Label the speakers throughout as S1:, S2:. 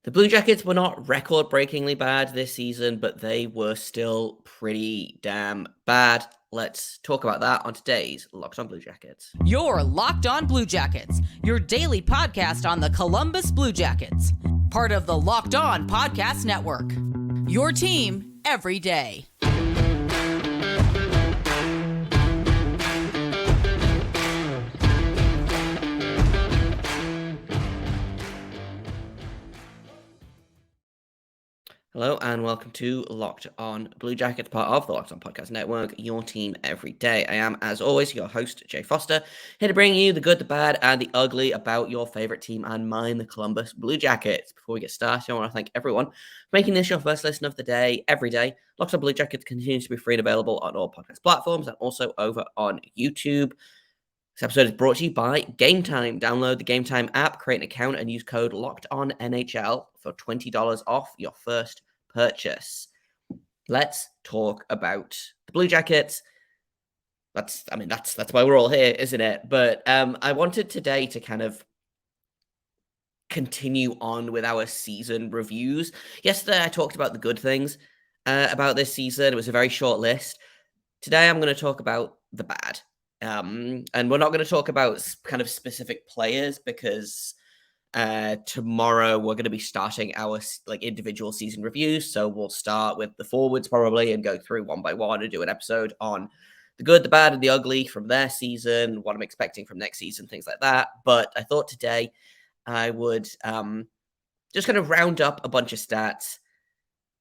S1: The Blue Jackets were not record-breakingly bad this season, but they were still pretty damn bad. Let's talk about that on today's Locked On Blue Jackets.
S2: You're Locked On Blue Jackets, your daily podcast on the Columbus Blue Jackets, part of the Locked On Podcast Network. Your team every day.
S1: Hello and welcome to Locked On Blue Jackets, part of the Locked On Podcast Network, your team every day. I am, as always, your host, Jay Foster, here to bring you the good, the bad, and the ugly about your favorite team and mine, the Columbus Blue Jackets. Before we get started, I want to thank everyone for making this your first listen of the day, every day. Locked On Blue Jackets continues to be free and available on all podcast platforms and also over on YouTube. This episode is brought to you by Gametime. Download the Gametime app, create an account, and use code LOCKEDONNHL for $20 off your first purchase. Let's talk about the Blue Jackets. That's why we're all here, isn't it? But I wanted today to kind of continue on with our season reviews. Yesterday, I talked about the good things about this season. It was a very short list. Today, I'm going to talk about the bad. And we're not going to talk about kind of specific players because tomorrow we're going to be starting our individual season reviews. So we'll start with the forwards probably and go through one by one and do an episode on the good, the bad, and the ugly from their season, what I'm expecting from next season, things like that. But I thought today I would just kind of round up a bunch of stats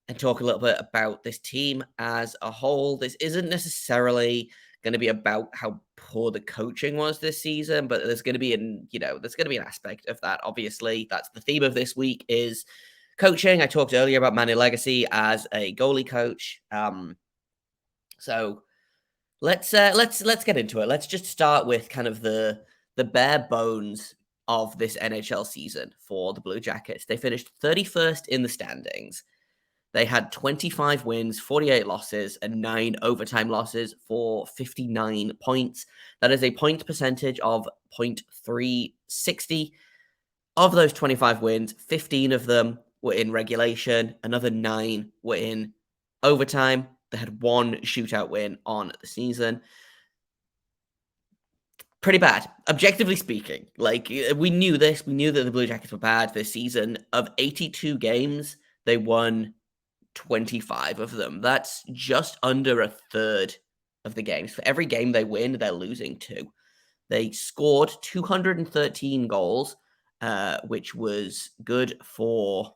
S1: and talk a little bit about this team as a whole. This isn't necessarily going to be about how poor the coaching was this season, but there's going to be an aspect of that. Obviously, that's the theme of this week is coaching. I talked earlier about Manny Legacy as a goalie coach. So let's get into it. Let's just start with kind of the bare bones of this NHL season for the Blue Jackets. They finished 31st in the standings. They had 25 wins, 48 losses, and 9 overtime losses for 59 points. That is a point percentage of .360. Of those 25 wins, 15 of them were in regulation. Another 9 were in overtime. They had 1 shootout win on the season. Pretty bad, objectively speaking. We knew this. We knew that the Blue Jackets were bad this season. Of 82 games, they won 25 of them. That's just under a third of the games. For every game they win, they're losing 2. They scored 213 goals, which was good for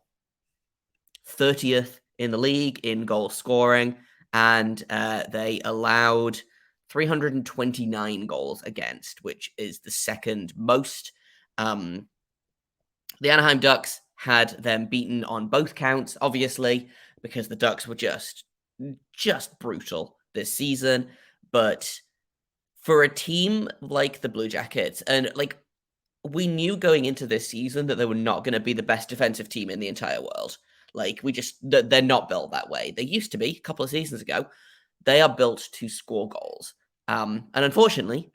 S1: 30th in the league in goal scoring, and they allowed 329 goals against, which is the second most. The Anaheim Ducks had them beaten on both counts, obviously, because the Ducks were just brutal this season. But for a team like the Blue Jackets, and we knew going into this season that they were not going to be the best defensive team in the entire world. They're not built that way. They used to be a couple of seasons ago. They are built to score goals. And unfortunately,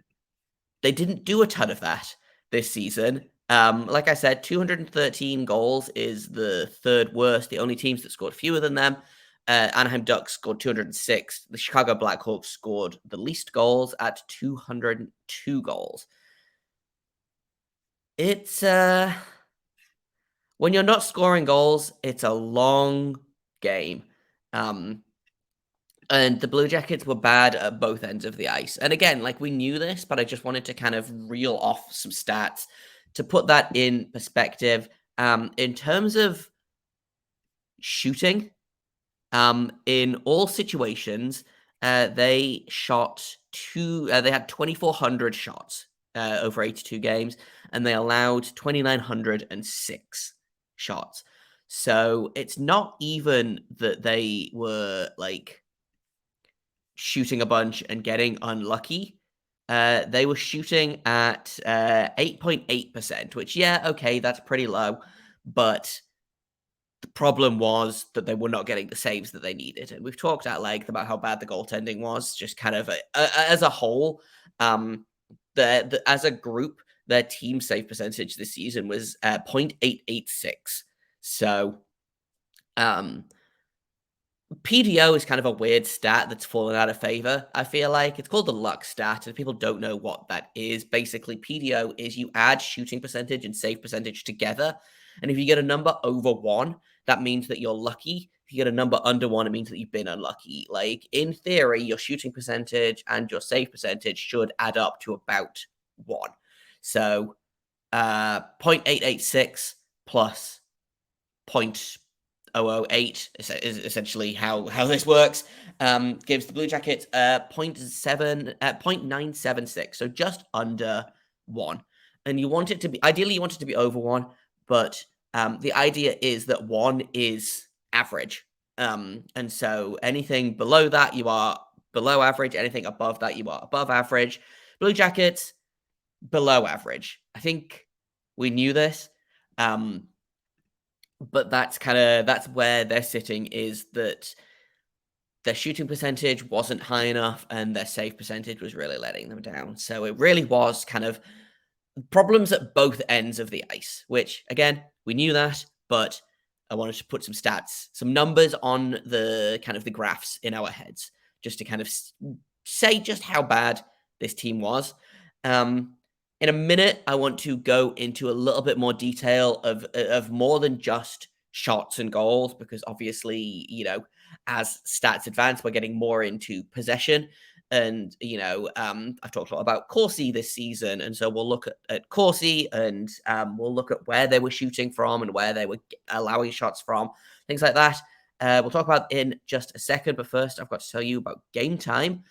S1: they didn't do a ton of that this season. Like I said, 213 goals is the third worst. The only teams that scored fewer than them, Anaheim Ducks scored 206. The Chicago Blackhawks scored the least goals at 202 goals. It's when you're not scoring goals, it's a long game. And the Blue Jackets were bad at both ends of the ice. And again, we knew this, but I just wanted to kind of reel off some stats to put that in perspective. In terms of shooting, in all situations, they shot they had 2,400 shots over 82 games, and they allowed 2,906 shots. So it's not even that they were shooting a bunch and getting unlucky. They were shooting at 8.8%, which, yeah, okay, that's pretty low. But the problem was that they were not getting the saves that they needed. And we've talked at length about how bad the goaltending was, just kind of as a whole. As a group, their team save percentage this season was 0.886. So, PDO is kind of a weird stat that's fallen out of favor, I feel like. It's called the luck stat, and people don't know what that is. Basically, PDO is you add shooting percentage and save percentage together, and if you get a number over 1, that means that you're lucky. If you get a number under 1, it means that you've been unlucky. Like, in theory, your shooting percentage and your save percentage should add up to about 1. So, 0.886 plus 0.008 is essentially how this works. Gives the Blue Jackets 0.976, so just under 1. And you want it to be, ideally you want it to be over 1, but the idea is that 1 is average. And so anything below that, you are below average. Anything above that, you are above average. Blue Jackets, below average. I think we knew this. But that's where they're sitting, is that their shooting percentage wasn't high enough and their save percentage was really letting them down. So it really was kind of problems at both ends of the ice, which again, we knew that, but I wanted to put some stats, some numbers on the kind of the graphs in our heads, just to kind of say just how bad this team was. In a minute, I want to go into a little bit more detail of more than just shots and goals, because obviously, as stats advance, we're getting more into possession. And, I've talked a lot about Corsi this season. And so we'll look at Corsi, and we'll look at where they were shooting from and where they were allowing shots from, things like that. We'll talk about in just a second. But first, I've got to tell you about Gametime.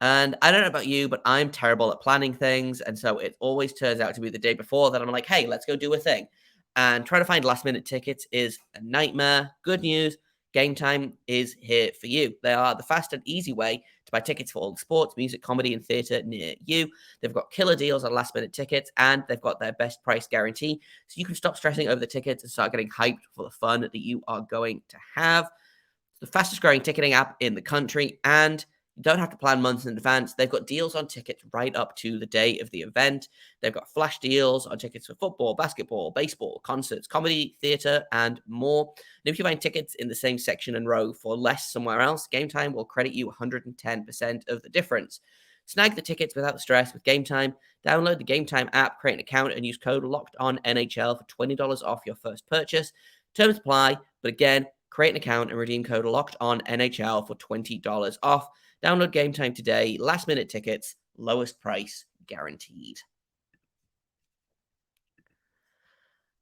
S1: And I don't know about you, but I'm terrible at planning things. And so it always turns out to be the day before that I'm like, hey, let's go do a thing. And trying to find last minute tickets is a nightmare. Good news, Gametime is here for you. They are the fast and easy way to buy tickets for all the sports, music, comedy, and theatre near you. They've got killer deals on last minute tickets, and they've got their best price guarantee. So you can stop stressing over the tickets and start getting hyped for the fun that you are going to have. It's the fastest growing ticketing app in the country, and you don't have to plan months in advance. They've got deals on tickets right up to the day of the event. They've got flash deals on tickets for football, basketball, baseball, concerts, comedy, theatre, and more. And if you find tickets in the same section and row for less somewhere else, Gametime will credit you 110% of the difference. Snag the tickets without stress with Gametime. Download the Gametime app, create an account, and use code LOCKEDONNHL for $20 off your first purchase. Terms apply, but again, create an account and redeem code LOCKEDONNHL for $20 off. Download Gametime today. Last minute tickets, lowest price guaranteed.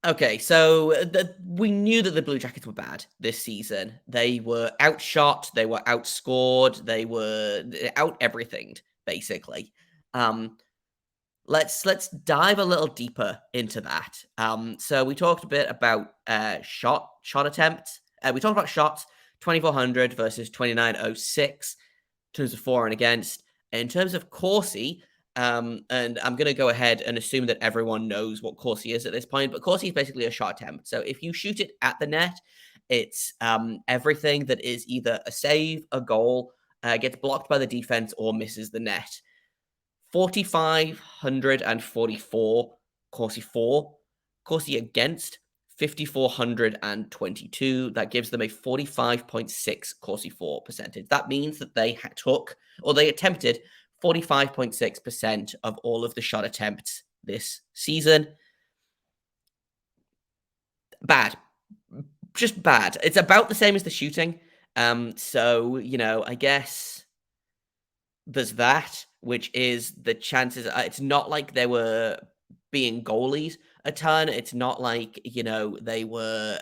S1: Okay, so we knew that the Blue Jackets were bad this season. They were outshot, they were outscored, they were out everythinged, basically. Let's dive a little deeper into that. So we talked a bit about shot attempts. We talked about shots, 2,400 versus 2,906. In terms of for and against. In terms of Corsi, and I'm going to go ahead and assume that everyone knows what Corsi is at this point, but Corsi is basically a shot attempt. So if you shoot it at the net, it's everything that is either a save, a goal, gets blocked by the defense, or misses the net. 4,544 Corsi for. Corsi against, 5,422. That gives them a 45.6 Corsi for percentage. That means that they attempted 45.6% of all of the shot attempts this season. Bad. Just bad. It's about the same as the shooting. So, I guess there's that, which is the chances. It's not like they were being goalies a ton. It's not like, they were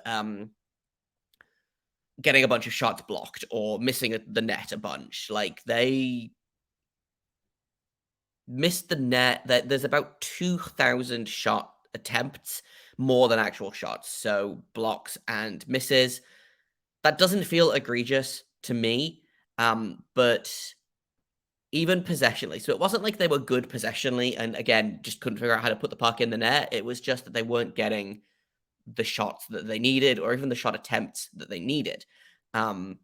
S1: getting a bunch of shots blocked or missing the net a bunch. Like, they missed the net. There's about 2,000 shot attempts more than actual shots. So blocks and misses. That doesn't feel egregious to me. But even possessionally. So it wasn't like they were good possessionally and, again, just couldn't figure out how to put the puck in the net. It was just that they weren't getting the shots that they needed, or even the shot attempts that they needed. Something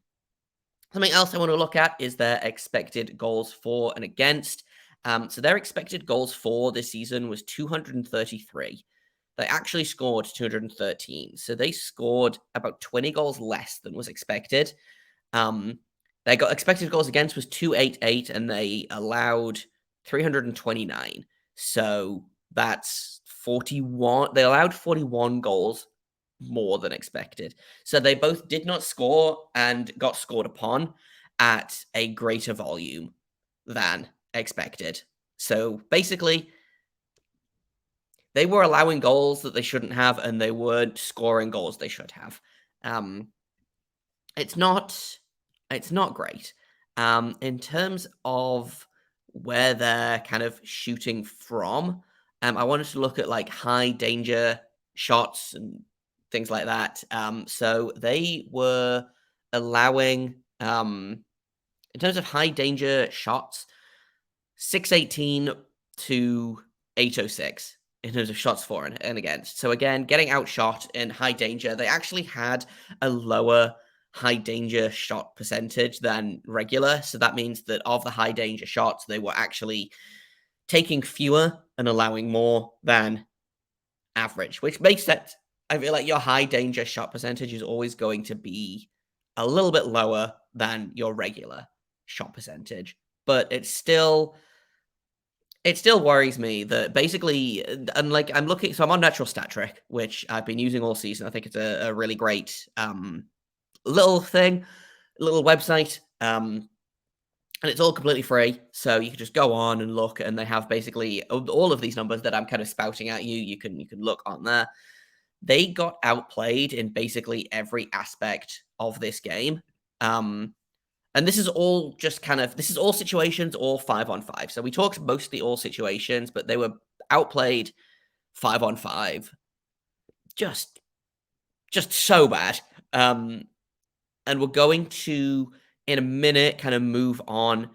S1: else I want to look at is their expected goals for and against. So their expected goals for this season was 233. they actually scored 213. So they scored about 20 goals less than was expected. They got expected goals against was 288, and they allowed 329. So that's 41. They allowed 41 goals more than expected. So they both did not score and got scored upon at a greater volume than expected. So basically, they were allowing goals that they shouldn't have, and they weren't scoring goals they should have. Um, it's not great. In terms of where they're kind of shooting from, I wanted to look at like high danger shots and things like that. So they were allowing, in terms of high danger shots, 618 to 806 in terms of shots for and against. So again, getting outshot in high danger, they actually had a lower high danger shot percentage than regular. So that means that of the high danger shots, they were actually taking fewer and allowing more than average, which makes sense. I feel like your high danger shot percentage is always going to be a little bit lower than your regular shot percentage, but it still worries me that basically, and like I'm looking, so I'm on Natural Stat Trick, which I've been using all season. I think it's a really great little thing, little website, and it's all completely free. So you can just go on and look, and they have basically all of these numbers that I'm kind of spouting at you. You can look on there. They got outplayed in basically every aspect of this game. And this is all this is all situations, all 5-on-5. So we talked mostly all situations, but they were outplayed 5-on-5. Just so bad. And we're going to, in a minute, kind of move on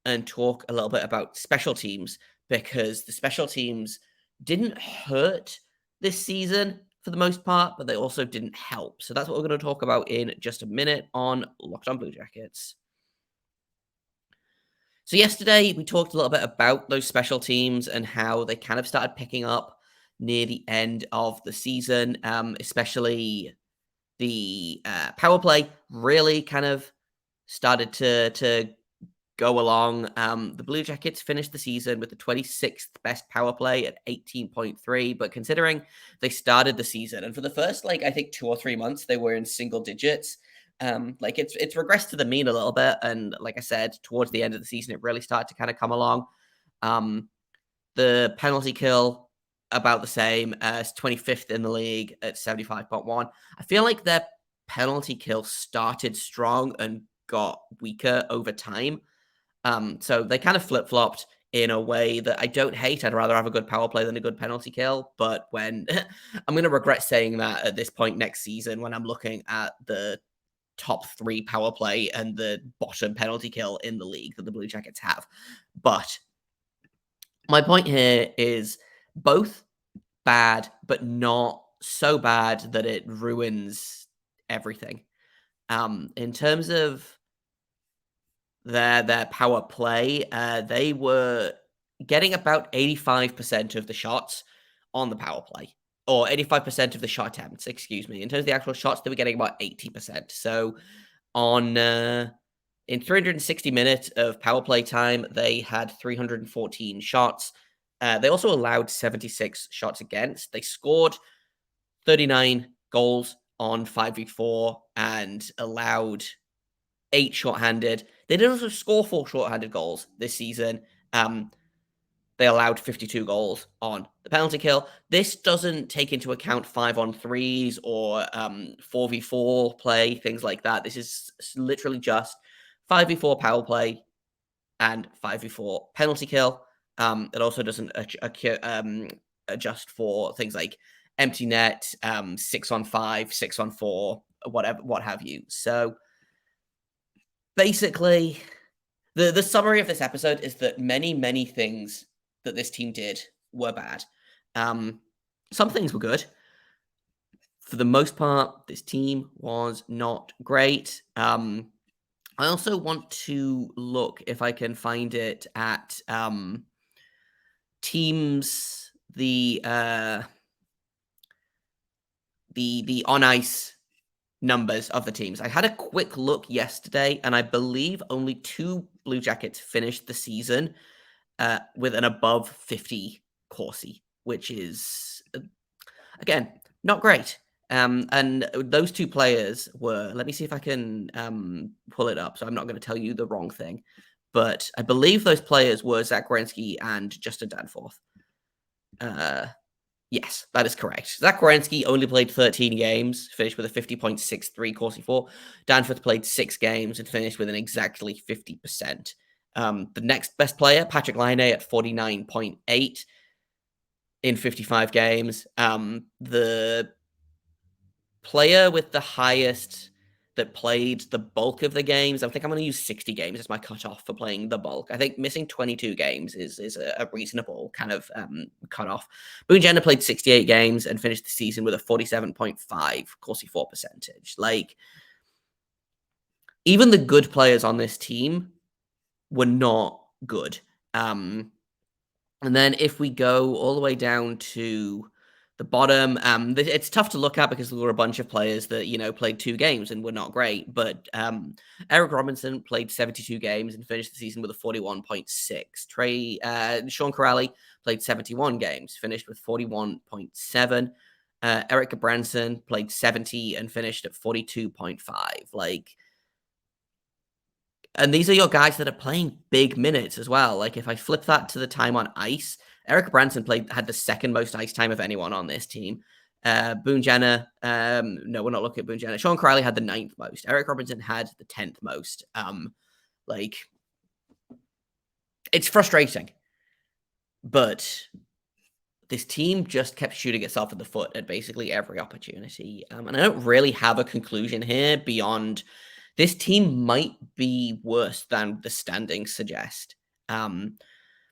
S1: and talk a little bit about special teams, because the special teams didn't hurt this season for the most part, but they also didn't help. So that's what we're going to talk about in just a minute on Locked On Blue Jackets. So yesterday we talked a little bit about those special teams and how they kind of started picking up near the end of the season, especially the power play really kind of started to go along. The Blue Jackets finished the season with the 26th best power play at 18.3, but considering they started the season and for the first, like, I think 2 or 3 months, they were in single digits. Like it's regressed to the mean a little bit. And like I said, towards the end of the season, it really started to kind of come along. The penalty kill, about the same as 25th in the league at 75.1. I feel like their penalty kill started strong and got weaker over time. So they kind of flip-flopped in a way that I don't hate. I'd rather have a good power play than a good penalty kill. But when I'm going to regret saying that at this point next season, when I'm looking at the top 3 power play and the bottom penalty kill in the league that the Blue Jackets have. But my point here is both bad, but not so bad that it ruins everything. In terms of their power play, they were getting about 85% of the shots on the power play, or 85% of the shot attempts, excuse me. In terms of the actual shots, they were getting about 80%. So on in 360 minutes of power play time, they had 314 shots. They also allowed 76 shots against. They scored 39 goals on 5v4 and allowed 8 shorthanded. They did also score 4 shorthanded goals this season. They allowed 52 goals on the penalty kill. This doesn't take into account 5-on-3s or 4v4 play, things like that. This is literally just 5v4 power play and 5v4 penalty kill. It also doesn't adjust for things like empty net, 6-on-5, 6-on-4, whatever, what have you. So basically, the summary of this episode is that many things that this team did were bad. Some things were good. For the most part, this team was not great. I also want to look if I can find it at teams, the the on ice numbers of the teams. I had a quick look yesterday, and I believe only 2 Blue Jackets finished the season with an above 50 Corsi, which is, again, not great. And those 2 players were, let me see if I can pull it up, so I'm not going to tell you the wrong thing. But I believe those players were Zach Werenski and Justin Danforth. Yes, that is correct. Zach Werenski only played 13 games, finished with a 50.63 Corsi for. Danforth played 6 games and finished with an exactly 50%. The next best player, Patrick Laine, at 49.8 in 55 games. The player with the highest that played the bulk of the games, I think I'm going to use 60 games as my cutoff for playing the bulk. I think missing 22 games is a reasonable kind of cutoff. Boone Jenner played 68 games and finished the season with a 47.5 Corsi 4 percentage. Like, even the good players on this team were not good. And then if we go all the way down to the bottom, it's tough to look at because there were a bunch of players that, played 2 games and were not great. But Eric Robinson played 72 games and finished the season with a 41.6. Sean Corrali played 71 games, finished with 41.7. Eric Branson played 70 and finished at 42.5. And these are your guys that are playing big minutes as well. Like, if I flip that to the time on ice, Eric Branson had the second most ice time of anyone on this team. Boone Jenner, no, we're not looking at Boone Jenner. Sean Corrali had the 9th most. Eric Robinson had the 10th most. It's frustrating. But this team just kept shooting itself in the foot at basically every opportunity. And I don't really have a conclusion here beyond this team might be worse than the standings suggest.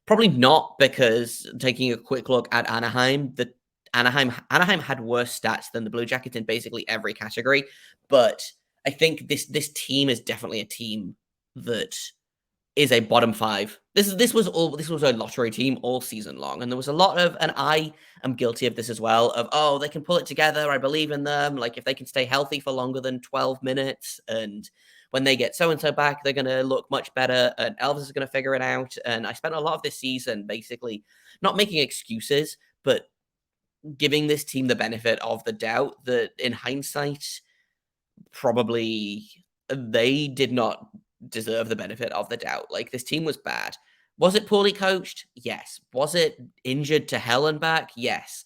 S1: Probably not, because taking a quick look at Anaheim, Anaheim had worse stats than the Blue Jackets in basically every category. But I think this team is definitely a team that is a bottom 5. This was a lottery team all season long, and there was a lot of, and I am guilty of this as well, of, they can pull it together, I believe in them, like if they can stay healthy for longer than 12 minutes, and when they get so-and-so back, they're going to look much better, and Elvis is going to figure it out. And I spent a lot of this season basically not making excuses, but giving this team the benefit of the doubt that in hindsight, probably they did not deserve the benefit of the doubt. Like, this team was bad. Was it poorly coached? Yes. Was it injured to hell and back? Yes.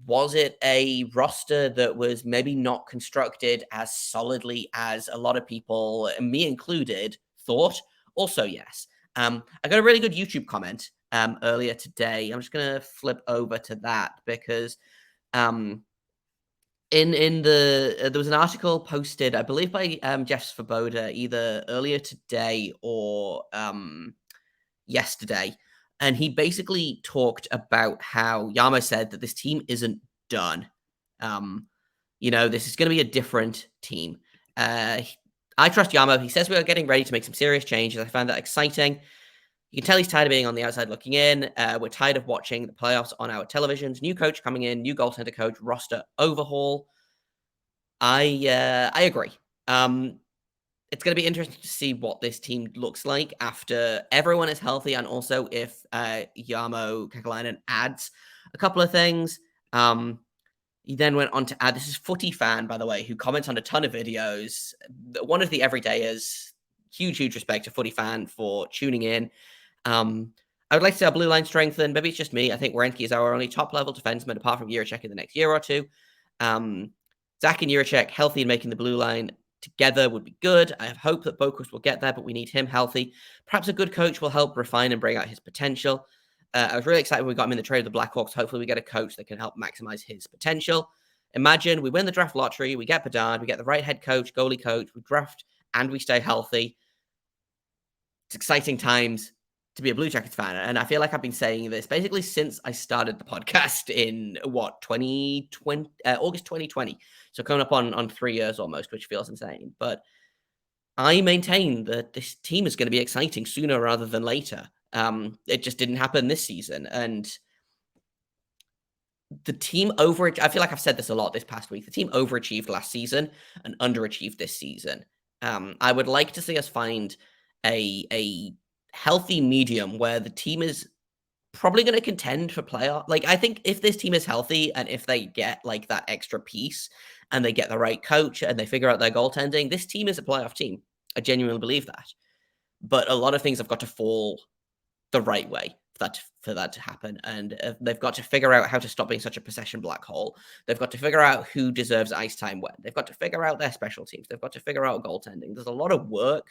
S1: Was it a roster that was maybe not constructed as solidly as a lot of people, me included, thought? Also, yes. I got a really good YouTube comment earlier today. I'm just going to flip over to that because there was an article posted, I believe, by Jeff Svoboda either earlier today or yesterday, and he basically talked about how Yamo said that this team isn't done. This is going to be a different team. I trust Yamo. He says we are getting ready to make some serious changes. I find that exciting. You can tell he's tired of being on the outside looking in. We're tired of watching the playoffs on our televisions. New coach coming in, new goaltender coach, roster overhaul. I agree. It's going to be interesting to see what this team looks like after everyone is healthy, and also if Jarmo Kekalainen adds a couple of things. He then went on to add, this is Footy Fan, by the way, who comments on a ton of videos. One of the everydayers. Huge respect to Footy Fan for tuning in. I would like to see our blue line strengthened. Maybe it's just me. I think Werenski is our only top-level defenseman, apart from Jiricek in the next year or two. Zach and Jiricek healthy and making the blue line together would be good. I have hope that Boquist will get there, but we need him healthy. Perhaps a good coach will help refine and bring out his potential. I was really excited when we got him in the trade with the Blackhawks. Hopefully we get a coach that can help maximize his potential. Imagine we win the draft lottery, we get Bedard, we get the right head coach, goalie coach, we draft, and we stay healthy. It's exciting times to be a Blue Jackets fan. And I feel like I've been saying this basically since I started the podcast in August 2020. So coming up on 3 years almost, which feels insane. But I maintain that this team is going to be exciting sooner rather than later. It just didn't happen this season. And the team I feel like I've said this a lot this past week. The team overachieved last season and underachieved this season. I would like to see us find a healthy medium where the team is probably going to contend for playoff. Like, I think if this team is healthy and if they get like that extra piece and they get the right coach and they figure out their goaltending, this team is a playoff team. I genuinely believe that. But a lot of things have got to fall the right way for that to happen. And they've got to figure out how to stop being such a possession black hole. They've got to figure out who deserves ice time when. They've got to figure out their special teams. They've got to figure out goaltending. There's a lot of work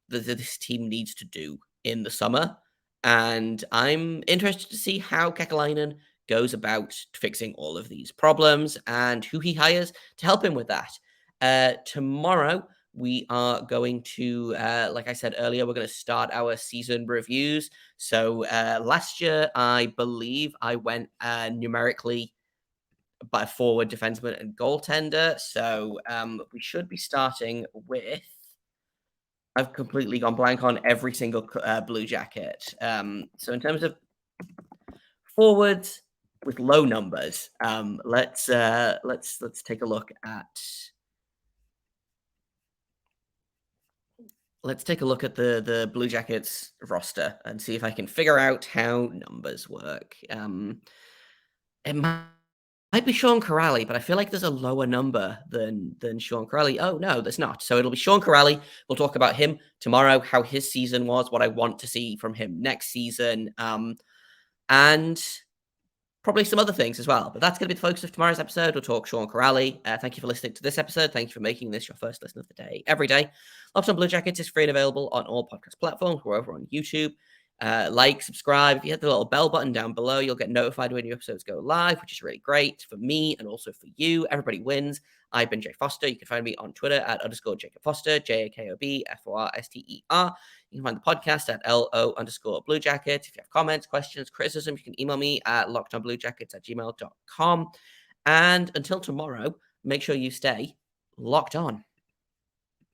S1: that this team needs to do in the summer. And I'm interested to see how Kekalainen goes about fixing all of these problems and who he hires to help him with that. Tomorrow, we are going to, like I said earlier, we're going to start our season reviews. So last year, I believe I went numerically by forward, defenseman, and goaltender. So we should be starting with. I've completely gone blank on every single Blue Jacket. So in terms of forwards with low numbers, let's take a look at. Let's take a look at the Blue Jackets roster and see if I can figure out how numbers work. It might be Sean Corrali, but I feel like there's a lower number than Sean Corrali. Oh, no, there's not. So it'll be Sean Corrali. We'll talk about him tomorrow, how his season was, what I want to see from him next season, and probably some other things as well. But that's going to be the focus of tomorrow's episode. We'll talk Sean Corrali. Thank you for listening to this episode. Thank you for making this your first listen of the day every day. Locked On Blue Jackets is free and available on all podcast platforms. We're over on YouTube. Like, subscribe. If you hit the little bell button down below, you'll get notified when new episodes go live, which is really great for me and also for you. Everybody wins. I've been Jay Foster. You can find me on Twitter at _Jacob Foster, JAKOBFORSTER. You can find the podcast at LO_Blue Jacket. If you have comments, questions, criticism, you can email me at lockedonbluejackets@gmail.com. And until tomorrow, make sure you stay locked on.